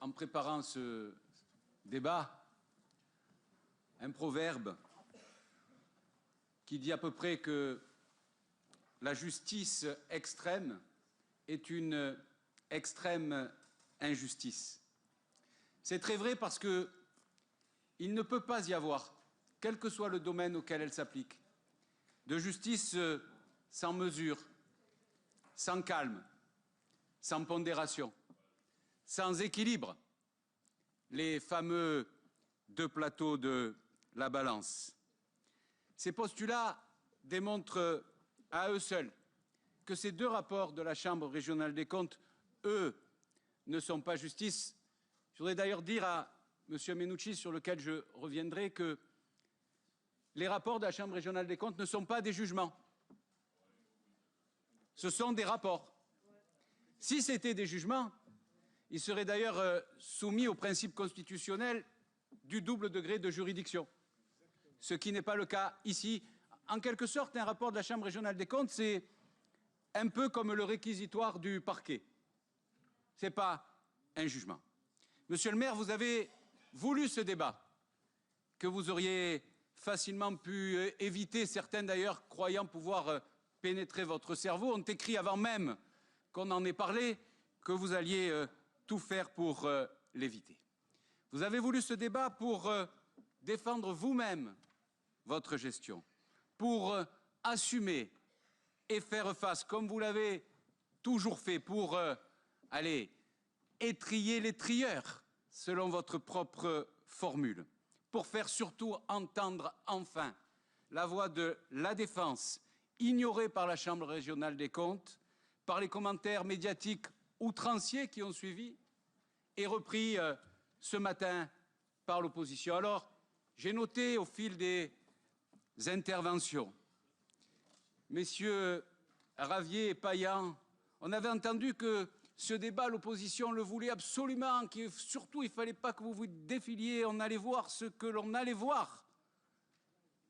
en préparant ce débat, un proverbe qui dit à peu près que la justice extrême est une extrême injustice. C'est très vrai parce qu'il ne peut pas y avoir, quel que soit le domaine auquel elle s'applique, de justice sans mesure, sans calme, sans pondération, sans équilibre, les fameux deux plateaux de la balance. Ces postulats démontrent à eux seuls que ces deux rapports de la Chambre régionale des comptes, eux, ne sont pas justice. Je voudrais d'ailleurs dire à M. Menucci, sur lequel je reviendrai, que les rapports de la Chambre régionale des comptes ne sont pas des jugements. Ce sont des rapports. Si c'était des jugements, ils seraient d'ailleurs soumis au principe constitutionnel du double degré de juridiction, ce qui n'est pas le cas ici. En quelque sorte, un rapport de la Chambre régionale des comptes, c'est un peu comme le réquisitoire du parquet. Ce n'est pas un jugement. Monsieur le maire, vous avez voulu ce débat, que vous auriez facilement pu éviter. Certains, d'ailleurs, croyant pouvoir pénétrer votre cerveau, ont écrit avant même qu'on en ait parlé, que vous alliez tout faire pour l'éviter. Vous avez voulu ce débat pour défendre vous-même votre gestion, pour assumer et faire face, comme vous l'avez toujours fait, pour étrier les trieurs, selon votre propre formule, pour faire surtout entendre enfin la voix de la défense, ignorée par la Chambre régionale des comptes, par les commentaires médiatiques outranciers qui ont suivi et repris ce matin par l'opposition. Alors, j'ai noté au fil des interventions, messieurs Ravier et Payan, on avait entendu que ce débat, l'opposition le voulait absolument, que surtout il ne fallait pas que vous vous défiliez, on allait voir ce que l'on allait voir.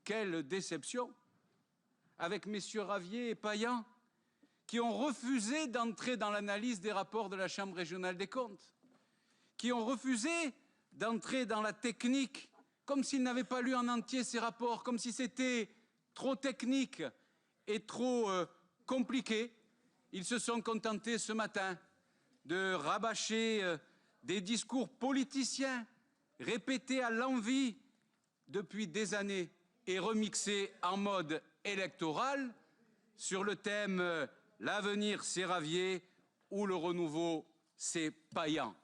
Quelle déception avec messieurs Ravier et Payan, qui ont refusé d'entrer dans l'analyse des rapports de la Chambre régionale des comptes, qui ont refusé d'entrer dans la technique, comme s'ils n'avaient pas lu en entier ces rapports, comme si c'était trop technique et trop compliqué. Ils se sont contentés ce matin de rabâcher des discours politiciens répétés à l'envi depuis des années et remixés en mode électoral sur le thème « L'avenir, c'est Ravier » ou « Le renouveau, c'est Payan ».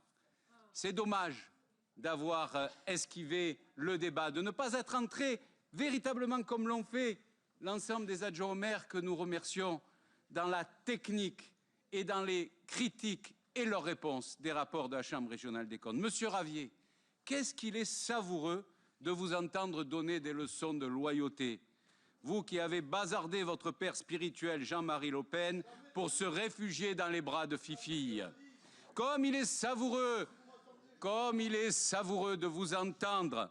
C'est dommage d'avoir esquivé le débat, de ne pas être entré véritablement comme l'ont fait l'ensemble des adjoints au maire que nous remercions dans la technique et dans les critiques et leurs réponses des rapports de la Chambre régionale des comptes. Monsieur Ravier, qu'est-ce qu'il est savoureux de vous entendre donner des leçons de loyauté, vous qui avez bazardé votre père spirituel Jean-Marie Le Pen pour se réfugier dans les bras de Fifi. Comme il est savoureux de vous entendre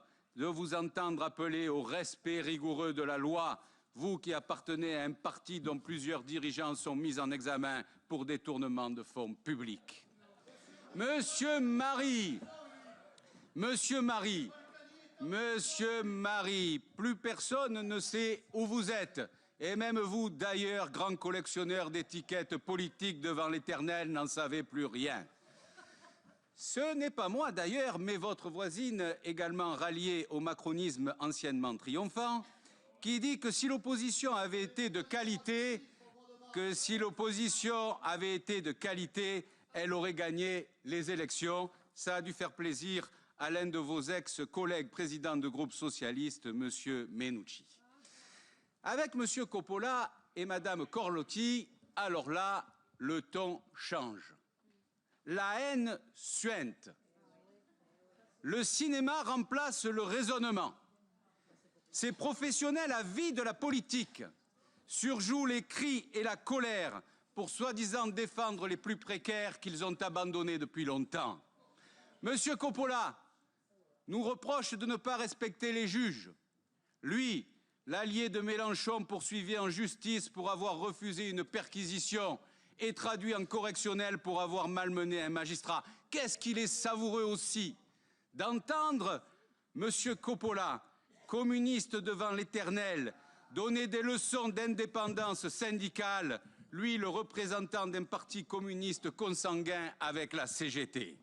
appeler au respect rigoureux de la loi, vous qui appartenez à un parti dont plusieurs dirigeants sont mis en examen pour détournement de fonds publics. Monsieur Marie, plus personne ne sait où vous êtes. Et même vous, d'ailleurs, grand collectionneur d'étiquettes politiques devant l'Éternel, n'en savez plus rien. Ce n'est pas moi, d'ailleurs, mais votre voisine, également ralliée au macronisme anciennement triomphant, qui dit que si l'opposition avait été de qualité, elle aurait gagné les élections. Ça a dû faire plaisir à l'un de vos ex-collègues président de groupe socialiste, M. Menucci. Avec M. Coppola et Mme Corlotti, alors là, le ton change. La haine suinte. Le cinéma remplace le raisonnement. Ces professionnels à vie de la politique surjouent les cris et la colère pour soi-disant défendre les plus précaires qu'ils ont abandonnés depuis longtemps. Monsieur Coppola nous reproche de ne pas respecter les juges. Lui, l'allié de Mélenchon poursuivi en justice pour avoir refusé une perquisition et traduit en correctionnel pour avoir malmené un magistrat. qu'est-ce qu'il est savoureux aussi d'entendre M. Coppola, communiste devant l'Éternel, donner des leçons d'indépendance syndicale, lui le représentant d'un parti communiste consanguin avec la CGT.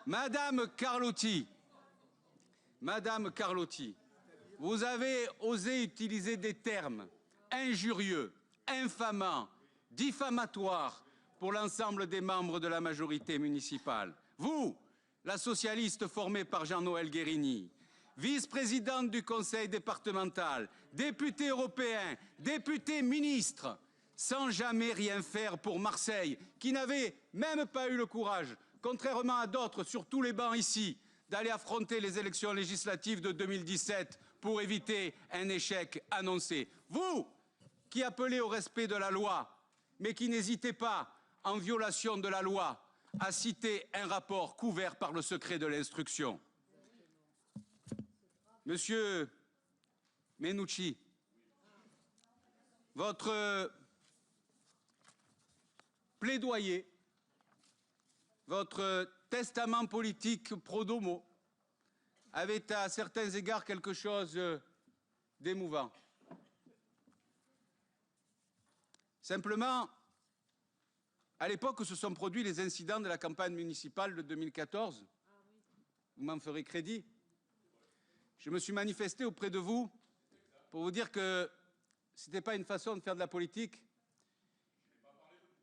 Madame Carlotti, vous avez osé utiliser des termes injurieux, infamants, diffamatoires pour l'ensemble des membres de la majorité municipale. Vous, la socialiste formée par Jean-Noël Guérini, vice-présidente du conseil départemental, député européen, député ministre, sans jamais rien faire pour Marseille, qui n'avait même pas eu le courage, contrairement à d'autres sur tous les bancs ici, d'aller affronter les élections législatives de 2017 pour éviter un échec annoncé. Vous, qui appelez au respect de la loi, mais qui n'hésitez pas, en violation de la loi, à citer un rapport couvert par le secret de l'instruction. Monsieur Menucci, votre plaidoyer, votre testament politique pro domo avait à certains égards quelque chose d'émouvant. Simplement, à l'époque, se sont produits les incidents de la campagne municipale de 2014. Vous m'en ferez crédit. Je me suis manifesté auprès de vous pour vous dire que ce n'était pas une façon de faire de la politique.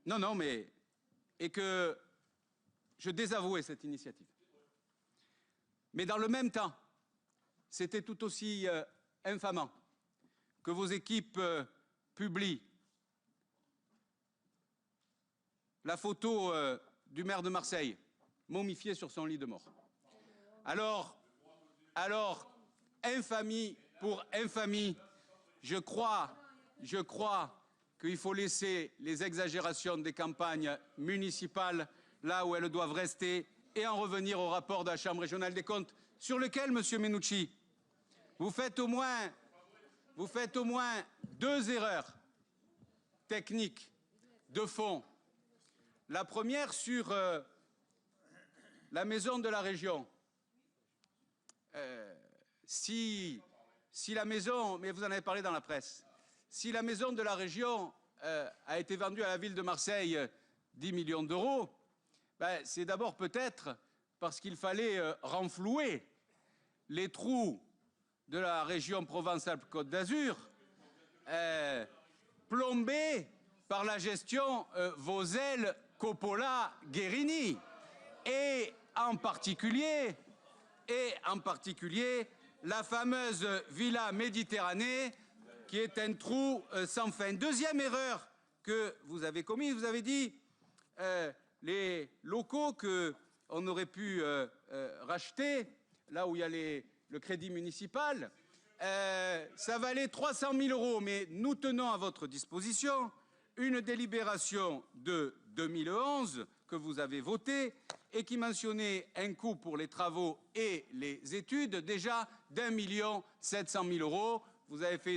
Non, mais... et que je désavouais cette initiative. Mais dans le même temps, c'était tout aussi infamant que vos équipes publient la photo du maire de Marseille, momifié sur son lit de mort. Alors, infamie pour infamie, je crois qu'il faut laisser les exagérations des campagnes municipales là où elles doivent rester et en revenir au rapport de la Chambre régionale des comptes, sur lequel, Monsieur Menucci, vous faites au moins 2 erreurs techniques de fond. La première sur la maison de la région. Si la maison, mais vous en avez parlé dans la presse, si la maison de la région a été vendue à la ville de Marseille 10 millions d'euros, c'est d'abord peut-être parce qu'il fallait renflouer les trous de la région Provence-Alpes-Côte d'Azur, plombés par la gestion Vosel, Coppola, Guérini, et en particulier la fameuse Villa Méditerranée, qui est un trou sans fin. Deuxième erreur que vous avez commise, vous avez dit les locaux qu'on aurait pu racheter, là où il y a le crédit municipal, ça valait 300 000 €, mais nous tenons à votre disposition une délibération de 2011 que vous avez votée et qui mentionnait un coût pour les travaux et les études déjà d'1 700 000 €. Vous avez fait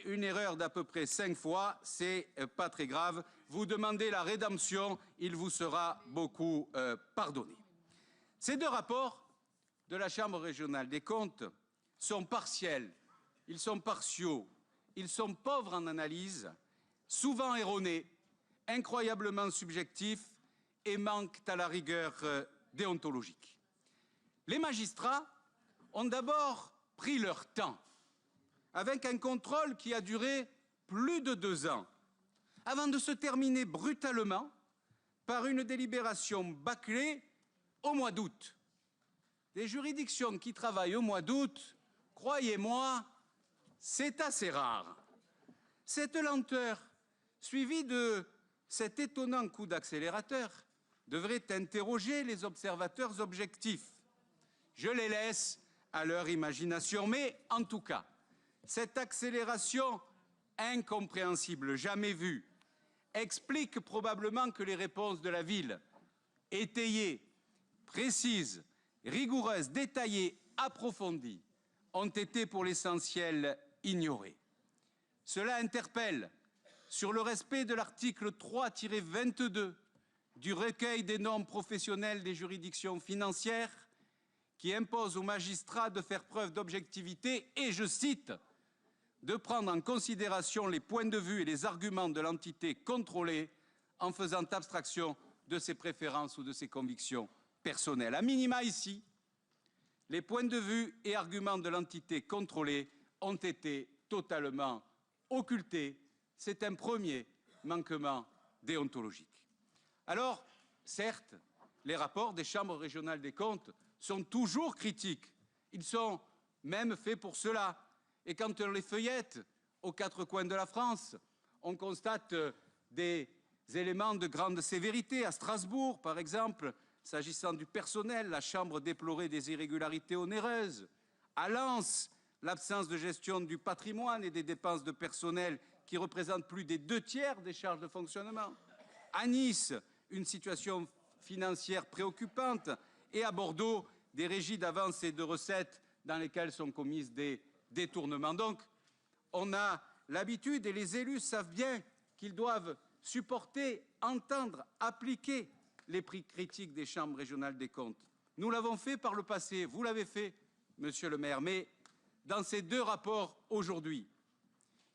une erreur d'à peu près 5 fois, c'est pas très grave. Vous demandez la rédemption, il vous sera beaucoup pardonné. Ces 2 rapports de la Chambre régionale des comptes sont partiels, ils sont partiaux, ils sont pauvres en analyse, souvent erronés, incroyablement subjectifs et manquent à la rigueur déontologique. Les magistrats ont d'abord pris leur temps, avec un contrôle qui a duré plus de 2 ans, avant de se terminer brutalement par une délibération bâclée au mois d'août. Des juridictions qui travaillent au mois d'août, croyez-moi, c'est assez rare. Cette lenteur, suivie de cet étonnant coup d'accélérateur, devrait interroger les observateurs objectifs. Je les laisse à leur imagination, mais en tout cas, cette accélération incompréhensible, jamais vue, explique probablement que les réponses de la ville, étayées, précises, rigoureuses, détaillées, approfondies, ont été pour l'essentiel ignorées. Cela interpelle sur le respect de l'article 3-22 du recueil des normes professionnelles des juridictions financières qui impose aux magistrats de faire preuve d'objectivité et, je cite, de prendre en considération les points de vue et les arguments de l'entité contrôlée en faisant abstraction de ses préférences ou de ses convictions personnelles. À minima ici, les points de vue et arguments de l'entité contrôlée ont été totalement occultés. C'est un premier manquement déontologique. Alors, certes, les rapports des chambres régionales des comptes sont toujours critiques. Ils sont même faits pour cela. Et quand on les feuillette aux quatre coins de la France, on constate des éléments de grande sévérité. À Strasbourg, par exemple, s'agissant du personnel, la Chambre déplorait des irrégularités onéreuses. À Lens, l'absence de gestion du patrimoine et des dépenses de personnel qui représentent plus des 2/3 des charges de fonctionnement. À Nice, une situation financière préoccupante. Et à Bordeaux, des régies d'avances et de recettes dans lesquelles sont commises des détournements. Donc, on a l'habitude et les élus savent bien qu'ils doivent supporter, entendre, appliquer les prix critiques des chambres régionales des comptes. Nous l'avons fait par le passé, vous l'avez fait, monsieur le maire, mais dans ces deux rapports aujourd'hui,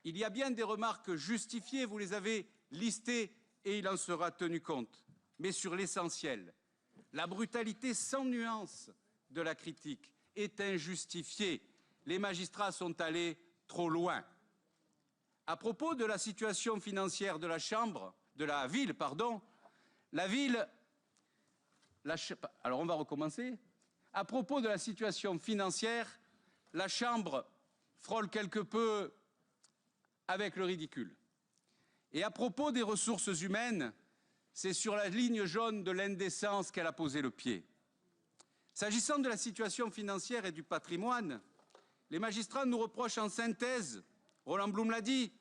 il y a bien des remarques justifiées, vous les avez listées et il en sera tenu compte. Mais sur l'essentiel, la brutalité sans nuance de la critique est injustifiée. Les magistrats sont allés trop loin. À propos de la situation financière de la ville, alors on va recommencer. À propos de la situation financière, la Chambre frôle quelque peu avec le ridicule. Et à propos des ressources humaines, c'est sur la ligne jaune de l'indécence qu'elle a posé le pied. S'agissant de la situation financière et du patrimoine, les magistrats nous reprochent en synthèse, Roland Blum l'a dit,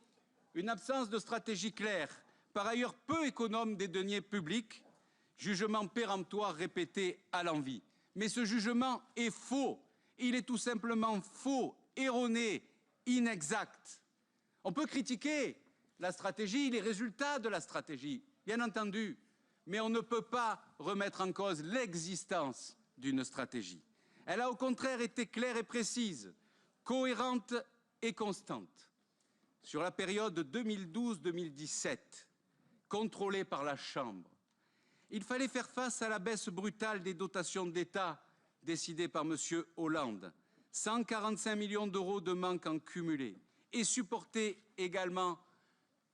une absence de stratégie claire, par ailleurs peu économe des deniers publics, jugement péremptoire répété à l'envi. Mais ce jugement est faux, il est tout simplement faux, erroné, inexact. On peut critiquer la stratégie, les résultats de la stratégie, bien entendu, mais on ne peut pas remettre en cause l'existence d'une stratégie. Elle a au contraire été claire et précise, cohérente et constante. Sur la période 2012-2017, contrôlée par la Chambre, il fallait faire face à la baisse brutale des dotations d'État décidée par M. Hollande, 145 millions d'euros de manque en cumulé, et supporter également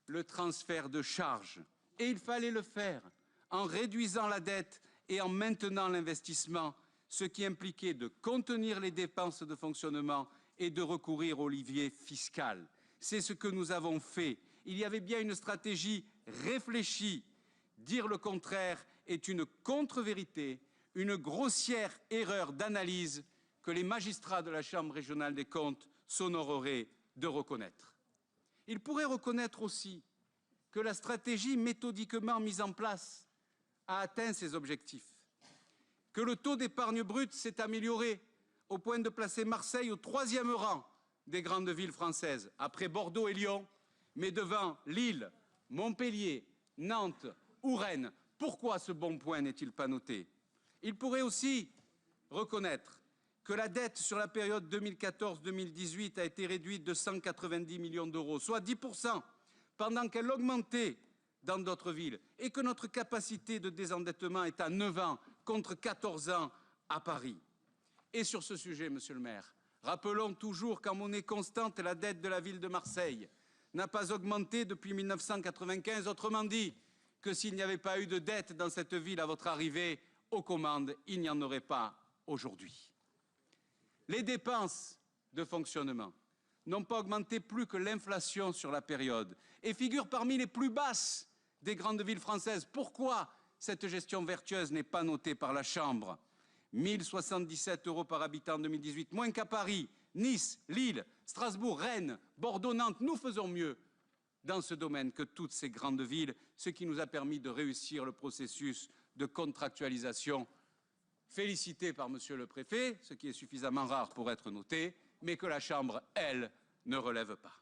le transfert de charges. Et il fallait le faire en réduisant la dette et en maintenant l'investissement, ce qui impliquait de contenir les dépenses de fonctionnement et de recourir au levier fiscal. C'est ce que nous avons fait. Il y avait bien une stratégie réfléchie. Dire le contraire est une contre-vérité, une grossière erreur d'analyse que les magistrats de la Chambre régionale des comptes s'honoreraient de reconnaître. Ils pourraient reconnaître aussi que la stratégie méthodiquement mise en place a atteint ses objectifs, que le taux d'épargne brute s'est amélioré au point de placer Marseille au 3e rang des grandes villes françaises, après Bordeaux et Lyon, mais devant Lille, Montpellier, Nantes ou Rennes. Pourquoi ce bon point n'est-il pas noté? Il pourrait aussi reconnaître que la dette sur la période 2014-2018 a été réduite de 190 millions d'euros, soit 10%, pendant qu'elle augmentait dans d'autres villes, et que notre capacité de désendettement est à 9 ans contre 14 ans à Paris. Et sur ce sujet, monsieur le maire, rappelons toujours qu'en monnaie constante, la dette de la ville de Marseille n'a pas augmenté depuis 1995, autrement dit, que s'il n'y avait pas eu de dette dans cette ville à votre arrivée aux commandes, il n'y en aurait pas aujourd'hui. Les dépenses de fonctionnement n'ont pas augmenté plus que l'inflation sur la période et figurent parmi les plus basses des grandes villes françaises. Pourquoi cette gestion vertueuse n'est pas notée par la Chambre? 1 077 € par habitant en 2018, moins qu'à Paris, Nice, Lille, Strasbourg, Rennes, Bordeaux, Nantes. Nous faisons mieux dans ce domaine que toutes ces grandes villes, ce qui nous a permis de réussir le processus de contractualisation félicité par Monsieur le Préfet, ce qui est suffisamment rare pour être noté, mais que la Chambre, elle, ne relève pas.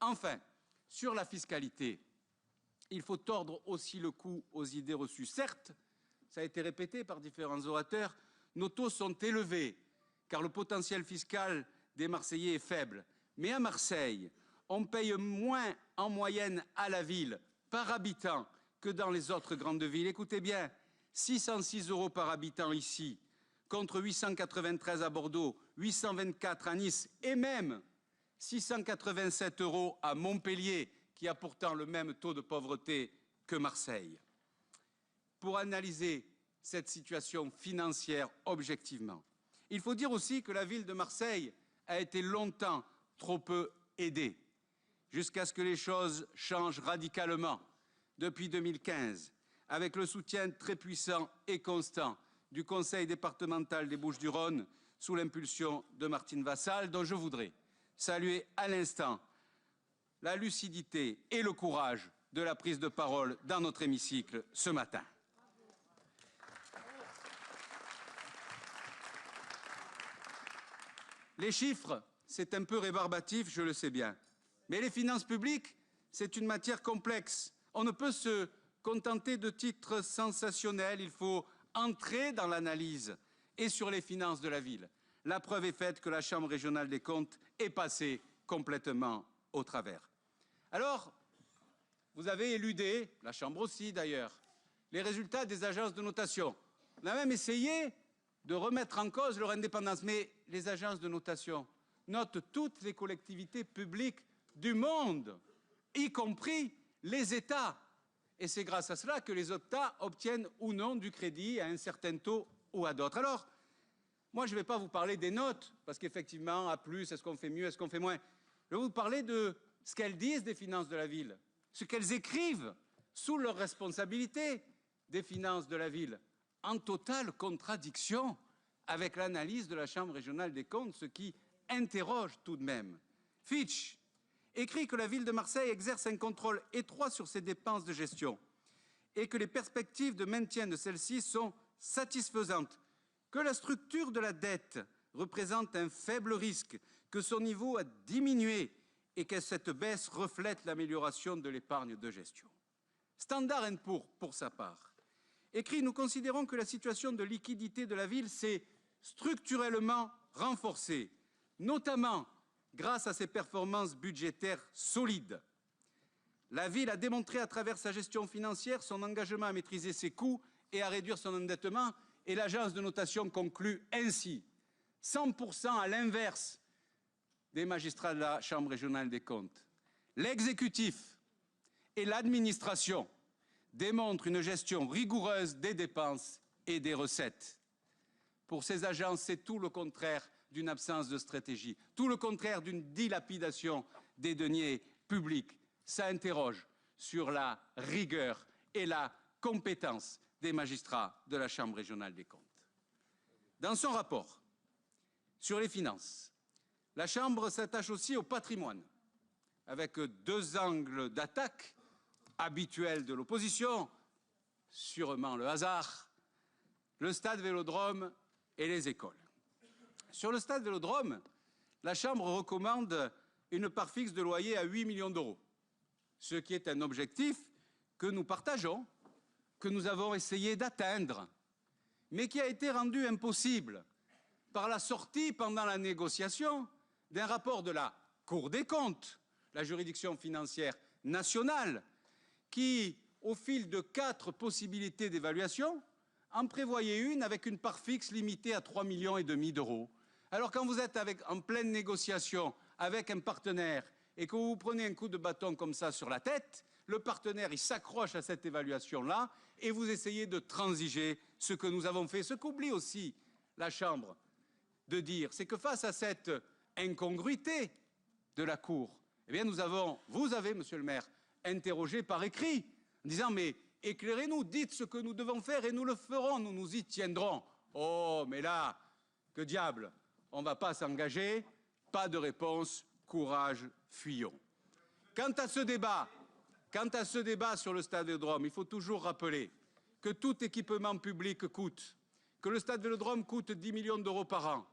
Enfin, sur la fiscalité, il faut tordre aussi le cou aux idées reçues. Certes, ça a été répété par différents orateurs, nos taux sont élevés, car le potentiel fiscal des Marseillais est faible. Mais à Marseille, on paye moins en moyenne à la ville par habitant que dans les autres grandes villes. Écoutez bien, 606 € par habitant ici, contre 893 à Bordeaux, 824 à Nice et même 687 € à Montpellier, qui a pourtant le même taux de pauvreté que Marseille. Pour analyser cette situation financière objectivement, il faut dire aussi que la ville de Marseille a été longtemps trop peu aidée, jusqu'à ce que les choses changent radicalement depuis 2015, avec le soutien très puissant et constant du Conseil départemental des Bouches-du-Rhône, sous l'impulsion de Martine Vassal, dont je voudrais saluer à l'instant la lucidité et le courage de la prise de parole dans notre hémicycle ce matin. Les chiffres, c'est un peu rébarbatif, je le sais bien. Mais les finances publiques, c'est une matière complexe. On ne peut se contenter de titres sensationnels, il faut entrer dans l'analyse et sur les finances de la ville. La preuve est faite que la Chambre régionale des comptes est passée complètement au travers. Alors, vous avez éludé, la Chambre aussi d'ailleurs, les résultats des agences de notation. On a même essayé de remettre en cause leur indépendance. Mais les agences de notation notent toutes les collectivités publiques du monde, y compris les États. Et c'est grâce à cela que les États obtiennent ou non du crédit à un certain taux ou à d'autres. Alors, moi, je ne vais pas vous parler des notes, parce qu'effectivement, à plus, est-ce qu'on fait mieux, est-ce qu'on fait moins? Je vais vous parler de ce qu'elles disent des finances de la ville, ce qu'elles écrivent sous leur responsabilité des finances de la ville, en totale contradiction avec l'analyse de la Chambre régionale des comptes, ce qui interroge tout de même. Fitch écrit que la ville de Marseille exerce un contrôle étroit sur ses dépenses de gestion et que les perspectives de maintien de celles-ci sont satisfaisantes, que la structure de la dette représente un faible risque, que son niveau a diminué et que cette baisse reflète l'amélioration de l'épargne de gestion. Standard & Poor's, pour sa part, écrit « Nous considérons que la situation de liquidité de la ville s'est structurellement renforcée, notamment grâce à ses performances budgétaires solides. La ville a démontré à travers sa gestion financière son engagement à maîtriser ses coûts et à réduire son endettement. » Et l'agence de notation conclut ainsi, 100% à l'inverse des magistrats de la Chambre régionale des comptes. L'exécutif et l'administration démontrent une gestion rigoureuse des dépenses et des recettes. Pour ces agences, c'est tout le contraire d'une absence de stratégie, tout le contraire d'une dilapidation des deniers publics. Ça interroge sur la rigueur et la compétence des magistrats de la Chambre régionale des comptes. Dans son rapport sur les finances, la Chambre s'attache aussi au patrimoine, avec deux angles d'attaque habituels de l'opposition, sûrement le hasard, le stade Vélodrome et les écoles. Sur le stade Vélodrome, la Chambre recommande une part fixe de loyer à 8 millions d'euros, ce qui est un objectif que nous partageons, que nous avons essayé d'atteindre, mais qui a été rendu impossible par la sortie pendant la négociation d'un rapport de la Cour des comptes, la juridiction financière nationale, qui, au fil de 4 possibilités d'évaluation, en prévoyait une avec une part fixe limitée à 3,5 millions d'euros. Alors quand vous êtes en pleine négociation avec un partenaire et que vous prenez un coup de bâton comme ça sur la tête, le partenaire il s'accroche à cette évaluation-là et vous essayez de transiger ce que nous avons fait. Ce qu'oublie aussi la Chambre de dire, c'est que face à cette incongruité de la Cour, eh bien vous avez, monsieur le maire, interrogé par écrit, en disant mais éclairez-nous, dites ce que nous devons faire et nous le ferons, nous nous y tiendrons. Oh, mais là, que diable, on ne va pas s'engager, pas de réponse, courage, fuyons. Quant à ce débat sur le stade Vélodrome, il faut toujours rappeler que tout équipement public coûte, que le stade Vélodrome coûte 10 millions d'euros par an,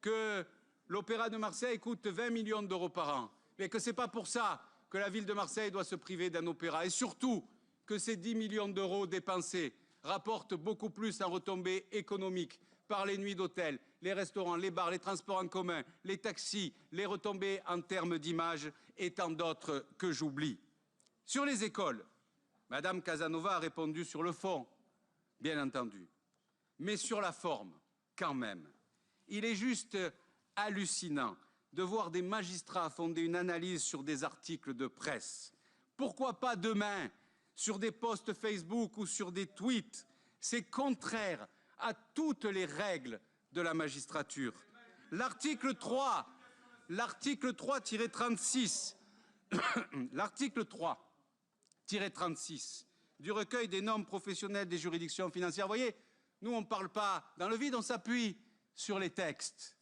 que l'Opéra de Marseille coûte 20 millions d'euros par an, mais que ce n'est pas pour ça que la ville de Marseille doit se priver d'un opéra. Et surtout, que ces 10 millions d'euros dépensés rapportent beaucoup plus en retombées économiques par les nuits d'hôtel, les restaurants, les bars, les transports en commun, les taxis, les retombées en termes d'image et tant d'autres que j'oublie. Sur les écoles, Madame Casanova a répondu sur le fond, bien entendu, mais sur la forme, quand même. Il est juste hallucinant de voir des magistrats fonder une analyse sur des articles de presse. Pourquoi pas demain sur des posts Facebook ou sur des tweets? C'est contraire à toutes les règles de la magistrature. L'article 3, l'article 3-36, l'article 3-36 du recueil des normes professionnelles des juridictions financières. Vous voyez, nous, on ne parle pas dans le vide, on s'appuie sur les textes.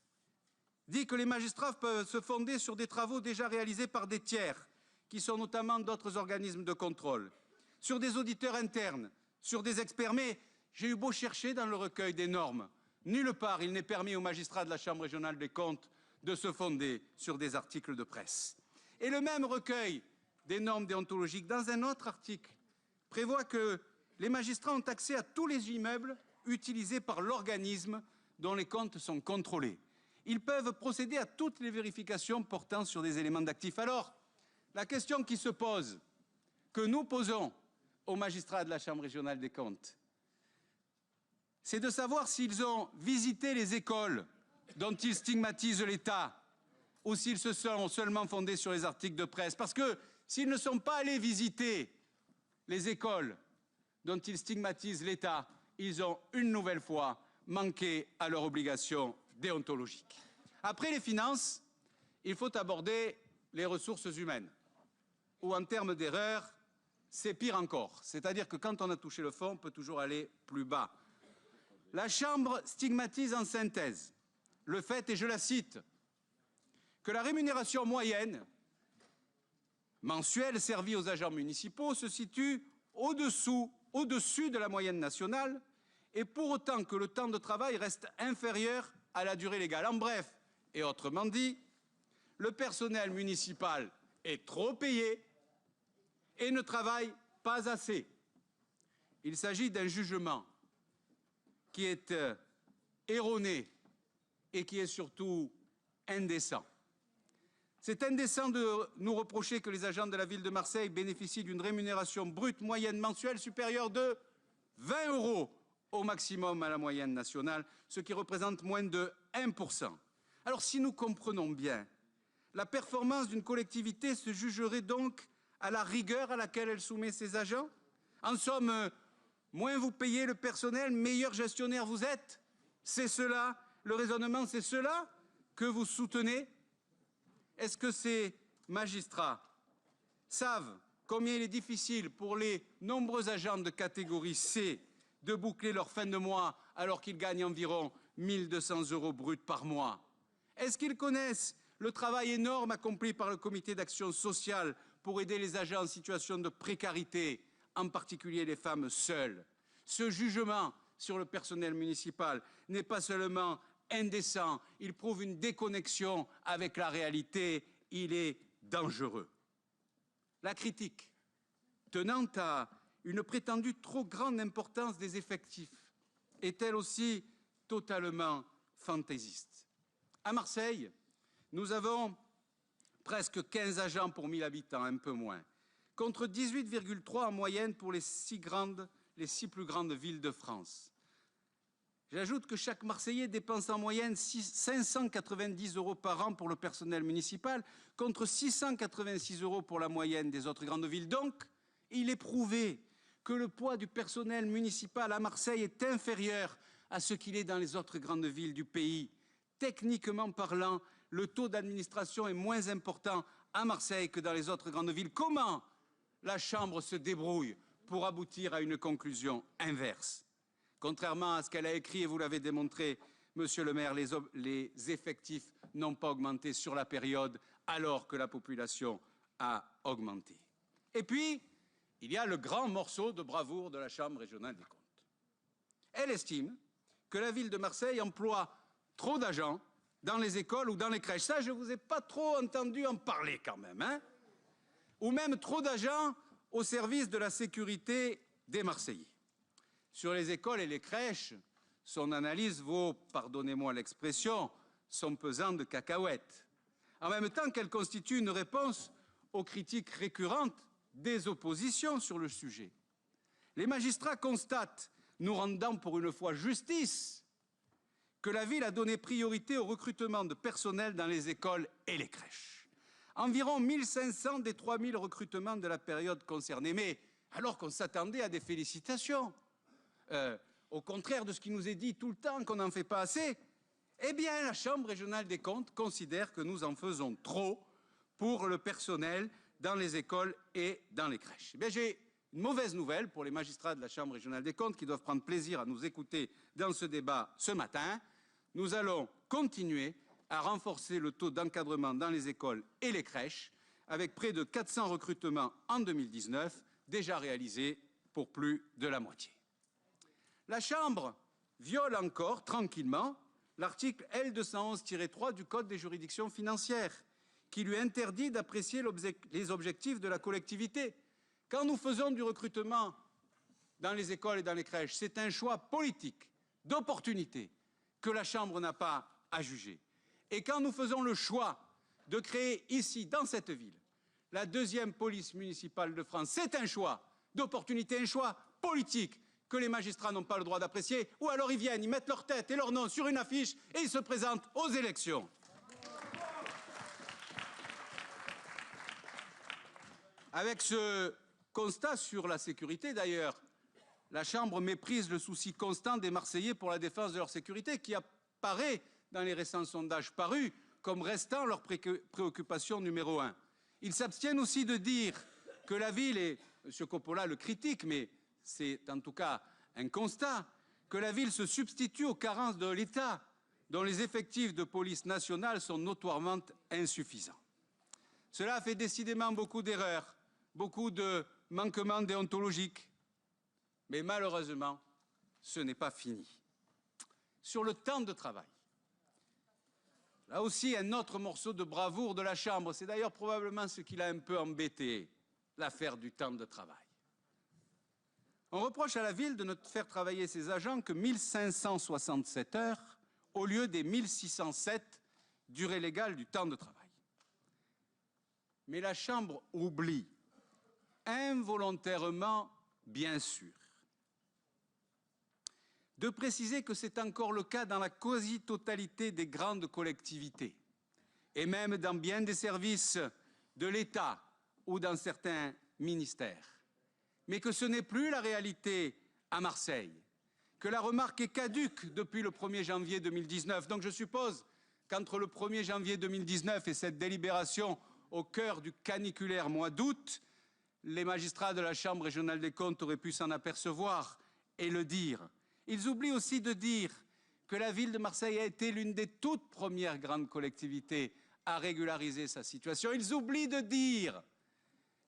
Dit que les magistrats peuvent se fonder sur des travaux déjà réalisés par des tiers, qui sont notamment d'autres organismes de contrôle, sur des auditeurs internes, sur des experts. Mais j'ai eu beau chercher dans le recueil des normes, nulle part il n'est permis aux magistrats de la Chambre régionale des comptes de se fonder sur des articles de presse. Et le même recueil des normes déontologiques, dans un autre article, prévoit que les magistrats ont accès à tous les immeubles utilisés par l'organisme dont les comptes sont contrôlés. Ils peuvent procéder à toutes les vérifications portant sur des éléments d'actifs. Alors, la question qui se pose, que nous posons aux magistrats de la Chambre régionale des comptes, c'est de savoir s'ils ont visité les écoles dont ils stigmatisent l'État ou s'ils se sont seulement fondés sur les articles de presse. Parce que s'ils ne sont pas allés visiter les écoles dont ils stigmatisent l'État, ils ont une nouvelle fois manqué à leur obligation déontologique. Après les finances, il faut aborder les ressources humaines, où en termes d'erreurs, c'est pire encore. C'est-à-dire que quand on a touché le fond, on peut toujours aller plus bas. La Chambre stigmatise en synthèse le fait, et je la cite, que la rémunération moyenne mensuelle servie aux agents municipaux se situe au-dessus de la moyenne nationale, et pour autant que le temps de travail reste inférieur à la durée légale. En bref, et autrement dit, le personnel municipal est trop payé et ne travaille pas assez. Il s'agit d'un jugement qui est erroné et qui est surtout indécent. C'est indécent de nous reprocher que les agents de la ville de Marseille bénéficient d'une rémunération brute moyenne mensuelle supérieure de 20 € au maximum à la moyenne nationale, ce qui représente moins de 1%. Alors si nous comprenons bien, la performance d'une collectivité se jugerait donc à la rigueur à laquelle elle soumet ses agents? En somme, moins vous payez le personnel, meilleur gestionnaire vous êtes? C'est cela, le raisonnement, c'est cela que vous soutenez? Est-ce que ces magistrats savent combien il est difficile pour les nombreux agents de catégorie C de boucler leur fin de mois alors qu'ils gagnent environ 1 200 € bruts par mois? Est-ce qu'ils connaissent le travail énorme accompli par le comité d'action sociale pour aider les agents en situation de précarité, en particulier les femmes seules? Ce jugement sur le personnel municipal n'est pas seulement indécent, il prouve une déconnexion avec la réalité, il est dangereux. La critique tenant à une prétendue trop grande importance des effectifs est elle aussi totalement fantaisiste. À Marseille, nous avons presque 15 agents pour 1000 habitants, un peu moins, contre 18,3 en moyenne pour les 6 plus grandes villes de France. J'ajoute que chaque Marseillais dépense en moyenne 590 € par an pour le personnel municipal, contre 686 € pour la moyenne des autres grandes villes. Donc, il est prouvé que le poids du personnel municipal à Marseille est inférieur à ce qu'il est dans les autres grandes villes du pays. Techniquement parlant, le taux d'administration est moins important à Marseille que dans les autres grandes villes. Comment la Chambre se débrouille pour aboutir à une conclusion inverse? Contrairement à ce qu'elle a écrit, et vous l'avez démontré, Monsieur le maire, les effectifs n'ont pas augmenté sur la période alors que la population a augmenté. Et puis, il y a le grand morceau de bravoure de la Chambre régionale des comptes. Elle estime que la ville de Marseille emploie trop d'agents dans les écoles ou dans les crèches. Ça, je ne vous ai pas trop entendu en parler quand même, hein? Ou même trop d'agents au service de la sécurité des Marseillais. Sur les écoles et les crèches, son analyse vaut, pardonnez-moi l'expression, son pesant de cacahuètes, en même temps qu'elle constitue une réponse aux critiques récurrentes des oppositions sur le sujet. Les magistrats constatent, nous rendant pour une fois justice, que la ville a donné priorité au recrutement de personnel dans les écoles et les crèches. Environ 1500 des 3000 recrutements de la période concernée. Mais alors qu'on s'attendait à des félicitations, au contraire de ce qui nous est dit tout le temps qu'on n'en fait pas assez, eh bien la Chambre régionale des comptes considère que nous en faisons trop pour le personnel dans les écoles et dans les crèches. Eh j'ai une mauvaise nouvelle pour les magistrats de la Chambre régionale des comptes qui doivent prendre plaisir à nous écouter dans ce débat ce matin. Nous allons continuer à renforcer le taux d'encadrement dans les écoles et les crèches, avec près de 400 recrutements en 2019, déjà réalisés pour plus de la moitié. La Chambre viole encore, tranquillement, l'article L211-3 du Code des juridictions financières, qui lui interdit d'apprécier les objectifs de la collectivité. Quand nous faisons du recrutement dans les écoles et dans les crèches, c'est un choix politique, d'opportunité, que la Chambre n'a pas à juger. Et quand nous faisons le choix de créer ici, dans cette ville, la deuxième police municipale de France, c'est un choix d'opportunité, un choix politique que les magistrats n'ont pas le droit d'apprécier, ou alors ils viennent, ils mettent leur tête et leur nom sur une affiche et ils se présentent aux élections. Avec ce constat sur la sécurité, d'ailleurs, la Chambre méprise le souci constant des Marseillais pour la défense de leur sécurité, qui apparaît dans les récents sondages parus comme restant leur préoccupation numéro 1. Ils s'abstiennent aussi de dire que la ville, et M. Coppola le critique, mais c'est en tout cas un constat, que la ville se substitue aux carences de l'État, dont les effectifs de police nationale sont notoirement insuffisants. Cela fait décidément beaucoup d'erreurs, beaucoup de manquements déontologiques, mais malheureusement, ce n'est pas fini. Sur le temps de travail, là aussi, un autre morceau de bravoure de la Chambre. C'est d'ailleurs probablement ce qui l'a un peu embêté, l'affaire du temps de travail. On reproche à la ville de ne faire travailler ses agents que 1567 heures au lieu des 1607 durée légale du temps de travail. Mais la Chambre oublie, involontairement bien sûr, de préciser que c'est encore le cas dans la quasi-totalité des grandes collectivités et même dans bien des services de l'État ou dans certains ministères. Mais que ce n'est plus la réalité à Marseille, que la remarque est caduque depuis le 1er janvier 2019. Donc je suppose qu'entre le 1er janvier 2019 et cette délibération au cœur du caniculaire mois d'août, les magistrats de la Chambre régionale des comptes auraient pu s'en apercevoir et le dire. Ils oublient aussi de dire que la ville de Marseille a été l'une des toutes premières grandes collectivités à régulariser sa situation. Ils oublient de dire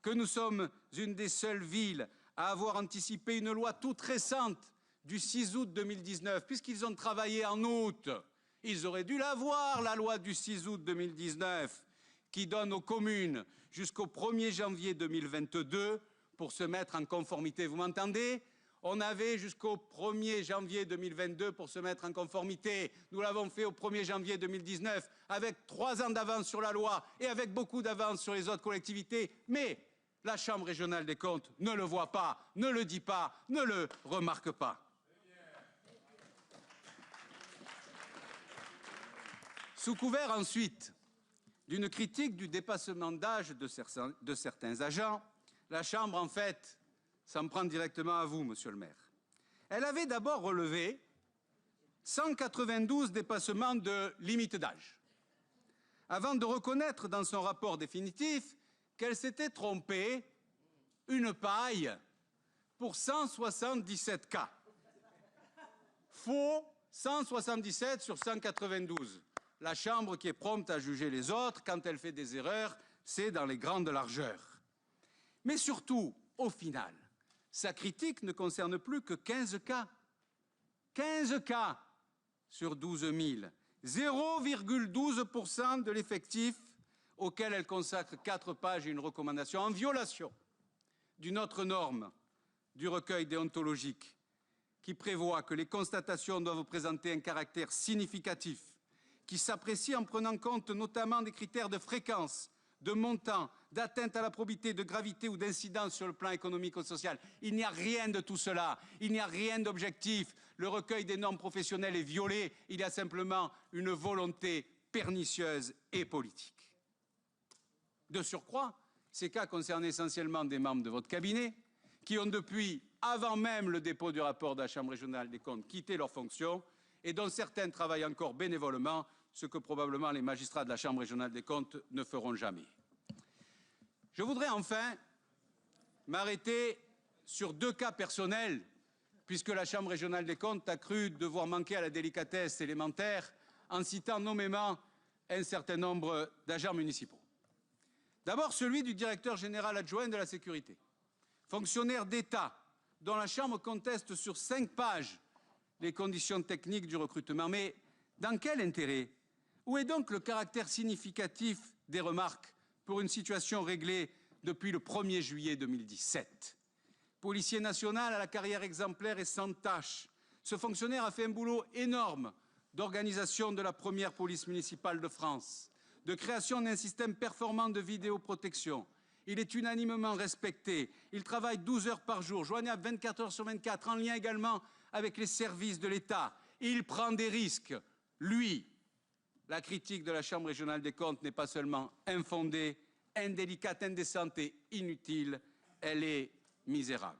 que nous sommes une des seules villes à avoir anticipé une loi toute récente du 6 août 2019, puisqu'ils ont travaillé en août. Ils auraient dû l'avoir, la loi du 6 août 2019, qui donne aux communes jusqu'au 1er janvier 2022 pour se mettre en conformité. Vous m'entendez ? On avait jusqu'au 1er janvier 2022 pour se mettre en conformité. Nous l'avons fait au 1er janvier 2019, avec 3 ans d'avance sur la loi et avec beaucoup d'avance sur les autres collectivités. Mais la Chambre régionale des comptes ne le voit pas, ne le dit pas, ne le remarque pas. Sous couvert ensuite d'une critique du dépassement d'âge de certains agents, la Chambre, en fait, s'en prend directement à vous, Monsieur le maire. Elle avait d'abord relevé 192 dépassements de limite d'âge, avant de reconnaître dans son rapport définitif qu'elle s'était trompée, une paille, pour 177 cas. Faux, 177 sur 192. La Chambre qui est prompte à juger les autres, quand elle fait des erreurs, c'est dans les grandes largeurs. Mais surtout, au final, sa critique ne concerne plus que 15 cas. 15 cas sur 12 000. 0,12% de l'effectif auquel elle consacre 4 pages et une recommandation, en violation d'une autre norme du recueil déontologique qui prévoit que les constatations doivent présenter un caractère significatif, qui s'apprécie en prenant compte notamment des critères de fréquence, de montant, d'atteinte à la probité, de gravité ou d'incidence sur le plan économique ou social. Il n'y a rien de tout cela. Il n'y a rien d'objectif. Le recueil des normes professionnelles est violé. Il y a simplement une volonté pernicieuse et politique. De surcroît, ces cas concernent essentiellement des membres de votre cabinet qui ont depuis, avant même le dépôt du rapport de la Chambre régionale des comptes, quitté leurs fonctions et dont certains travaillent encore bénévolement, ce que probablement les magistrats de la Chambre régionale des comptes ne feront jamais. Je voudrais enfin m'arrêter sur 2 cas personnels, puisque la Chambre régionale des comptes a cru devoir manquer à la délicatesse élémentaire en citant nommément un certain nombre d'agents municipaux. D'abord celui du directeur général adjoint de la sécurité, fonctionnaire d'État dont la Chambre conteste sur 5 pages les conditions techniques du recrutement. Mais dans quel intérêt? Où est donc le caractère significatif des remarques pour une situation réglée depuis le 1er juillet 2017? Policier national à la carrière exemplaire et sans tâche, ce fonctionnaire a fait un boulot énorme d'organisation de la première police municipale de France, de création d'un système performant de vidéoprotection. Il est unanimement respecté. Il travaille 12 heures par jour, joignable 24 heures sur 24, en lien également avec les services de l'État. Il prend des risques. Lui, la critique de la Chambre régionale des comptes n'est pas seulement infondée, indélicate, indécente et inutile, elle est misérable.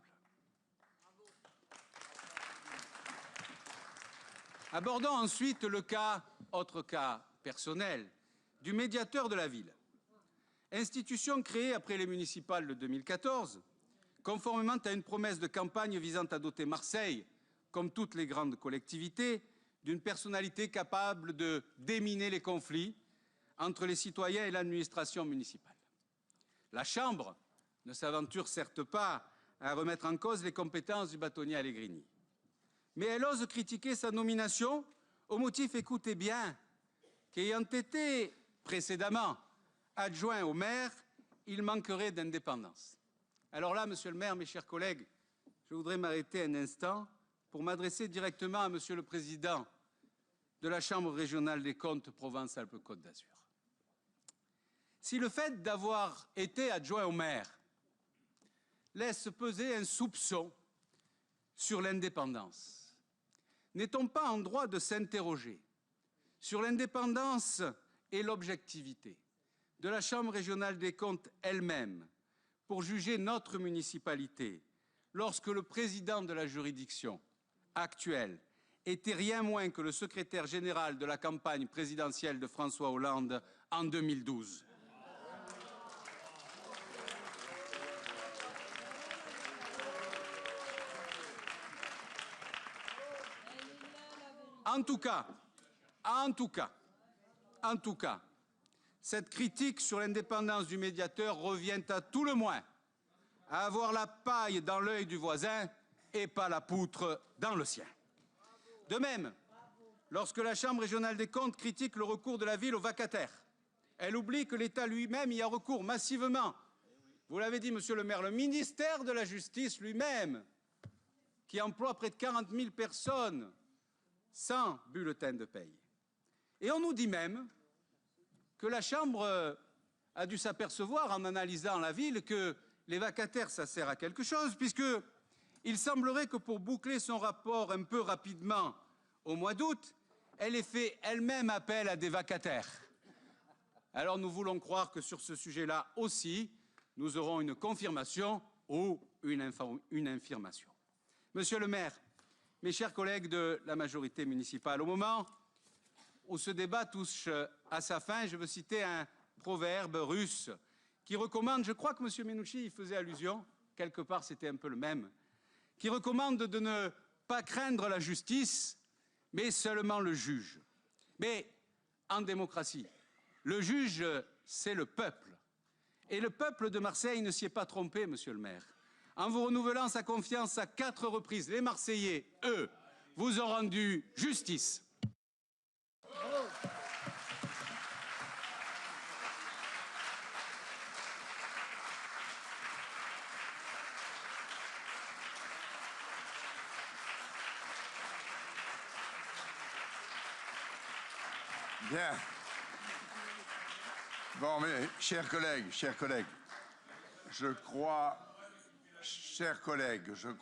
Abordons ensuite le cas, autre cas personnel, du médiateur de la ville. Institution créée après les municipales de 2014, conformément à une promesse de campagne visant à doter Marseille, comme toutes les grandes collectivités, d'une personnalité capable de déminer les conflits entre les citoyens et l'administration municipale. La Chambre ne s'aventure certes pas à remettre en cause les compétences du bâtonnier Allegrini, mais elle ose critiquer sa nomination au motif, écoutez bien, qu'ayant été précédemment adjoint au maire, il manquerait d'indépendance. Alors là, monsieur le maire, mes chers collègues, je voudrais m'arrêter un instant pour m'adresser directement à monsieur le président de la Chambre régionale des comptes Provence-Alpes-Côte d'Azur. Si le fait d'avoir été adjoint au maire laisse peser un soupçon sur l'indépendance, n'est-on pas en droit de s'interroger sur l'indépendance et l'objectivité de la Chambre régionale des comptes elle-même pour juger notre municipalité lorsque le président de la juridiction actuelle était rien moins que le secrétaire général de la campagne présidentielle de François Hollande en 2012. En tout cas, cette critique sur l'indépendance du médiateur revient à tout le moins à avoir la paille dans l'œil du voisin et pas la poutre dans le sien. De même, lorsque la Chambre régionale des comptes critique le recours de la ville aux vacataires, elle oublie que l'État lui-même y a recours massivement. Vous l'avez dit, monsieur le maire, le ministère de la Justice lui-même, qui emploie près de 40 000 personnes sans bulletin de paye. Et on nous dit même que la Chambre a dû s'apercevoir, en analysant la ville, que les vacataires, ça sert à quelque chose, puisqu'il semblerait que pour boucler son rapport un peu rapidement au mois d'août, elle ait fait elle-même appel à des vacataires. Alors nous voulons croire que sur ce sujet-là aussi, nous aurons une confirmation ou une infirmation. Monsieur le maire, mes chers collègues de la majorité municipale, au moment où ce débat touche à sa fin, je veux citer un proverbe russe qui recommande, je crois que M. Menucci y faisait allusion, quelque part c'était un peu le même, qui recommande de ne pas craindre la justice, mais seulement le juge. Mais en démocratie, le juge, c'est le peuple. Et le peuple de Marseille ne s'y est pas trompé, monsieur le maire. En vous renouvelant sa confiance à 4 reprises, les Marseillais, eux, vous ont rendu justice. Bien. Bon, mais, chers collègues, je crois,